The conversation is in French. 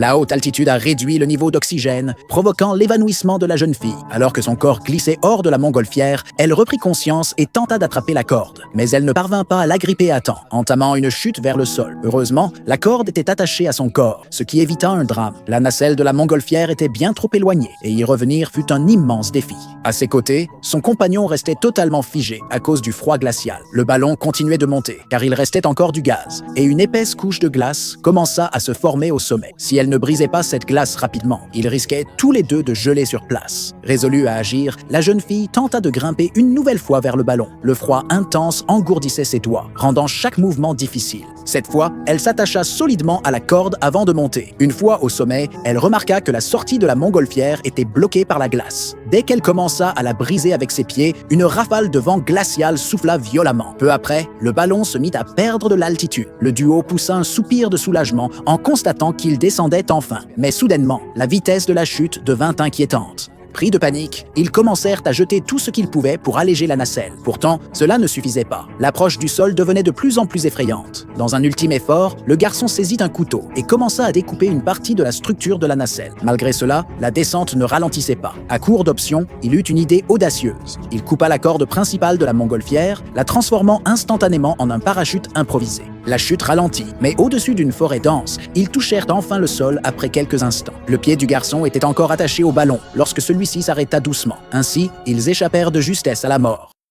La haute altitude a réduit le niveau d'oxygène, provoquant l'évanouissement de la jeune fille. Alors que son corps glissait hors de la montgolfière, elle reprit conscience et tenta d'attraper la corde. Mais elle ne parvint pas à l'agripper à temps, entamant une chute vers le sol. Heureusement, la corde était attachée à son corps, ce qui évita un drame. La nacelle de la montgolfière était bien trop éloignée et y revenir fut un immense défi. À ses côtés, son compagnon restait totalement figé à cause du froid glacial. Le ballon continuait de monter, car il restait encore du gaz, et une épaisse couche de glace commença à se former au sommet. Si elle ne brisait pas cette glace rapidement, ils risquaient tous les deux de geler sur place. Résolue à agir, la jeune fille tenta de grimper une nouvelle fois vers le ballon. Le froid intense engourdissait ses doigts, rendant chaque mouvement difficile. Cette fois, elle s'attacha solidement à la corde avant de monter. Une fois au sommet, elle remarqua que la sortie de la montgolfière était bloquée par la glace. Dès qu'elle commença à la briser avec ses pieds, une rafale de vent glacial souffla violemment. Peu après, le ballon se mit à perdre de l'altitude. Le duo poussa un soupir de soulagement en constatant qu'il descendait enfin. Mais soudainement, la vitesse de la chute devint inquiétante. Pris de panique, ils commencèrent à jeter tout ce qu'ils pouvaient pour alléger la nacelle. Pourtant, cela ne suffisait pas. L'approche du sol devenait de plus en plus effrayante. Dans un ultime effort, le garçon saisit un couteau et commença à découper une partie de la structure de la nacelle. Malgré cela, la descente ne ralentissait pas. À court d'options, il eut une idée audacieuse. Il coupa la corde principale de la montgolfière, la transformant instantanément en un parachute improvisé. La chute ralentit, mais au-dessus d'une forêt dense, ils touchèrent enfin le sol après quelques instants. Le pied du garçon était encore attaché au ballon lorsque celui-ci s'arrêta doucement. Ainsi, ils échappèrent de justesse à la mort.